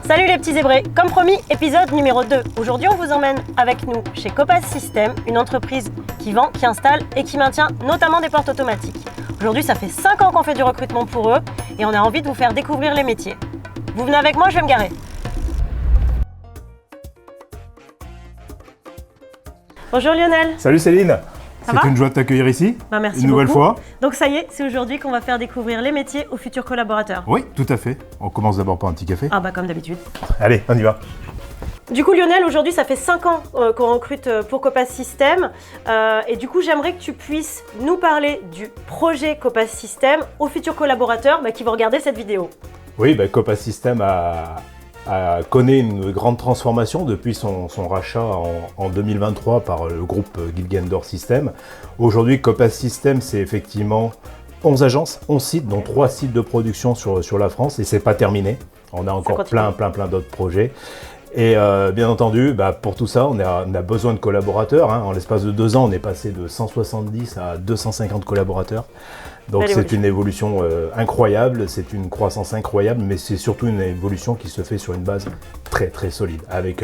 Salut les petits zébrés, comme promis, épisode numéro 2. Aujourd'hui, on vous emmène avec nous chez Copas System, une entreprise qui vend, qui installe et qui maintient notamment des portes automatiques. Aujourd'hui, ça fait 5 ans qu'on fait du recrutement pour eux et on a envie de vous faire découvrir les métiers. Vous venez avec moi, je vais me garer. Bonjour Lionel. Salut Céline. C'est une joie de t'accueillir ici. Merci une nouvelle beaucoup. fois. Donc ça y est, c'est aujourd'hui qu'on va faire découvrir les métiers aux futurs collaborateurs. Oui, tout à fait. On commence d'abord par un petit café. Ah bah comme d'habitude. Allez, on y va. Du coup Lionel, aujourd'hui ça fait 5 ans qu'on recrute pour Copas System et du coup j'aimerais que tu puisses nous parler du projet Copas System aux futurs collaborateurs qui vont regarder cette vidéo. Oui, Copas System connaît une grande transformation depuis son rachat en 2023 par le groupe Gilgendorf System. Aujourd'hui, Copas System, c'est effectivement 11 agences, 11 sites, dont 3 sites de production sur la France, et c'est pas terminé. On a encore plein d'autres projets. Et bien entendu, pour tout ça, on a besoin de collaborateurs. En l'espace de 2 ans, on est passé de 170 à 250 collaborateurs. Donc c'est une évolution incroyable, c'est une croissance incroyable, mais c'est surtout une évolution qui se fait sur une base très très solide, avec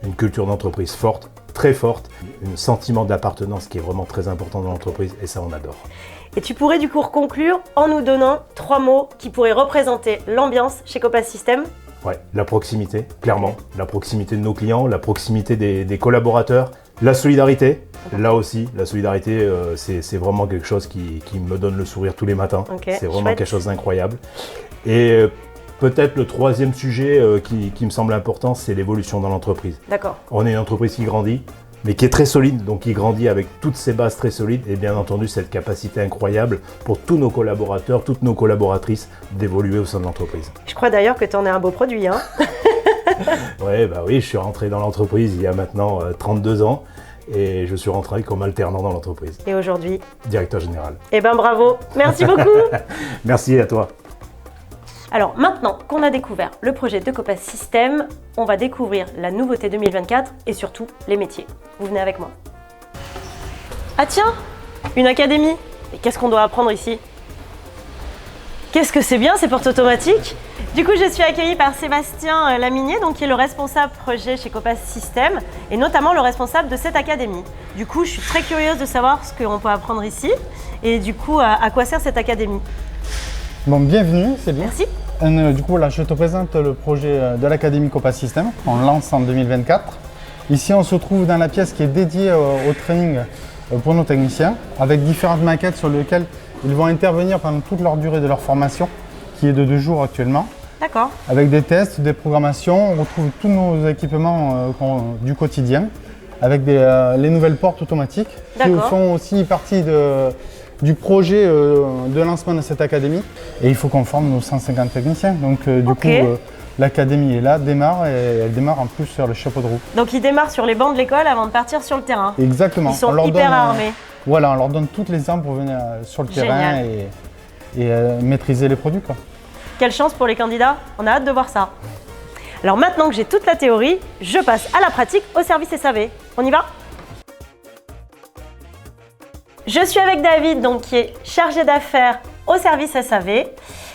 une culture d'entreprise forte, très forte, un sentiment d'appartenance qui est vraiment très important dans l'entreprise, et ça on adore. Et tu pourrais du coup conclure en nous donnant 3 mots qui pourraient représenter l'ambiance chez Copas System. Ouais, la proximité, clairement, la proximité de nos clients, la proximité des collaborateurs, la solidarité. Là aussi, la solidarité, c'est vraiment quelque chose qui me donne le sourire tous les matins. C'est vraiment quelque chose d'incroyable. Et peut-être le troisième sujet qui me semble important, c'est l'évolution dans l'entreprise. D'accord. On est une entreprise qui grandit, mais qui est très solide, donc qui grandit avec toutes ses bases très solides et bien entendu cette capacité incroyable pour tous nos collaborateurs, toutes nos collaboratrices d'évoluer au sein de l'entreprise. Je crois d'ailleurs que tu en es un beau produit. Oui, je suis rentré dans l'entreprise il y a maintenant 32 ans. Et je suis rentré comme alternant dans l'entreprise. Et aujourd'hui, directeur général. Eh ben bravo, merci beaucoup. Merci à toi. Alors maintenant qu'on a découvert le projet de Copas System, on va découvrir la nouveauté 2024 et surtout les métiers. Vous venez avec moi. Ah tiens, une académie. Et qu'est-ce qu'on doit apprendre ici? Qu'est-ce que c'est bien ces portes automatiques? Du coup, je suis accueillie par Sébastien Laminier, qui est le responsable projet chez Copas System et notamment le responsable de cette académie. Du coup, je suis très curieuse de savoir ce qu'on peut apprendre ici et du coup, à quoi sert cette académie. Bon, bienvenue, c'est bien. Merci. Du coup, là, je te présente le projet de l'académie Copas System qu'on lance en 2024. Ici, on se trouve dans la pièce qui est dédiée au training pour nos techniciens avec différentes maquettes sur lesquelles ils vont intervenir pendant toute leur durée de leur formation, qui est de 2 jours actuellement. D'accord. Avec des tests, des programmations, on retrouve tous nos équipements du quotidien, avec les nouvelles portes automatiques, qui font aussi partie du projet de lancement de cette académie. Et il faut qu'on forme nos 150 techniciens. Donc du coup, l'académie est là, démarre, et elle démarre en plus sur le chapeau de roue. Donc ils démarrent sur les bancs de l'école avant de partir sur le terrain. Exactement. Ils sont hyper armés. Voilà, on leur donne toutes les armes pour venir sur le terrain et maîtriser les produits, quoi. Quelle chance pour les candidats, on a hâte de voir ça. Alors maintenant que j'ai toute la théorie, je passe à la pratique au service SAV. On y va? Je suis avec David, qui est chargé d'affaires au service SAV.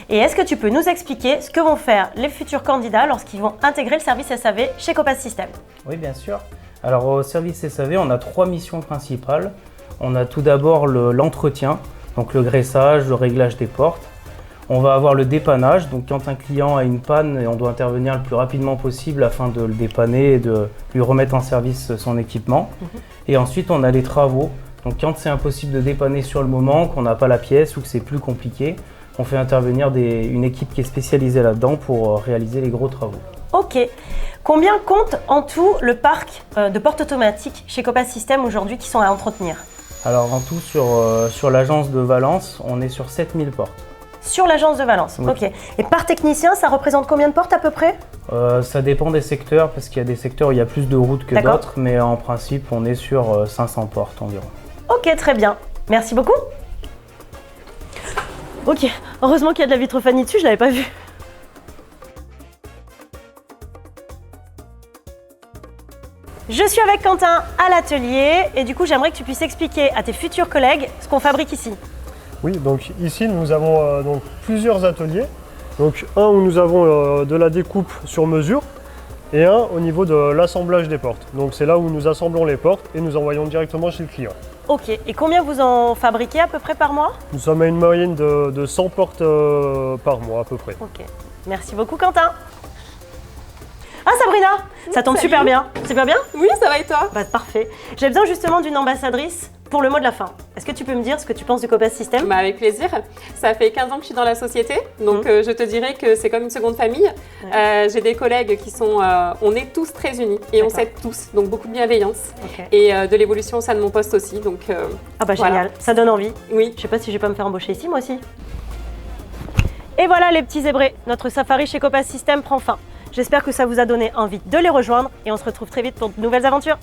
Et est-ce que tu peux nous expliquer ce que vont faire les futurs candidats lorsqu'ils vont intégrer le service SAV chez Copas System? Oui, bien sûr. Alors au service SAV, on a 3 missions principales. On a tout d'abord l'entretien, donc le graissage, le réglage des portes. On va avoir le dépannage, donc quand un client a une panne, on doit intervenir le plus rapidement possible afin de le dépanner et de lui remettre en service son équipement. Et ensuite, on a les travaux. Donc quand c'est impossible de dépanner sur le moment, qu'on n'a pas la pièce ou que c'est plus compliqué, on fait intervenir une équipe qui est spécialisée là-dedans pour réaliser les gros travaux. Ok. Combien compte en tout le parc de portes automatiques chez Copas System aujourd'hui qui sont à entretenir? Alors en tout, sur l'agence de Valence, on est sur 7000 portes. Sur l'agence de Valence, oui. Ok. Et par technicien, ça représente combien de portes à peu près? Ça dépend des secteurs, parce qu'il y a des secteurs où il y a plus de routes que d'autres, mais en principe, on est sur 500 portes environ. Ok, très bien. Merci beaucoup. Ok, heureusement qu'il y a de la vitrophanie dessus, je l'avais pas vu. Je suis avec Quentin à l'atelier et du coup j'aimerais que tu puisses expliquer à tes futurs collègues ce qu'on fabrique ici. Oui, donc ici nous avons donc plusieurs ateliers Donc un où nous avons de la découpe sur mesure et un au niveau de l'assemblage des portes. Donc c'est là où nous assemblons les portes et nous envoyons directement chez le client. Ok, et combien vous en fabriquez à peu près par mois? Nous sommes à une moyenne de 100 portes par mois à peu près. Ok, merci beaucoup Quentin. Ah Sabrina, ça tombe Salut. super bien. C'est pas bien? Oui, ça va et toi? Bah parfait. J'ai besoin justement d'une ambassadrice pour le mot de la fin. Est-ce que tu peux me dire ce que tu penses du Copas System? Bah, avec plaisir. Ça fait 15 ans que je suis dans la société, donc je te dirais que c'est comme une seconde famille. J'ai des collègues qui sont... on est tous très unis et on s'aide tous, donc beaucoup de bienveillance. Ok. Et de l'évolution au sein de mon poste aussi, donc Ah bah voilà. génial, ça donne envie. Oui. Je sais pas si je vais pas me faire embaucher ici moi aussi. Et voilà les petits zébrés, notre safari chez Copas System prend fin. J'espère que ça vous a donné envie de les rejoindre et on se retrouve très vite pour de nouvelles aventures.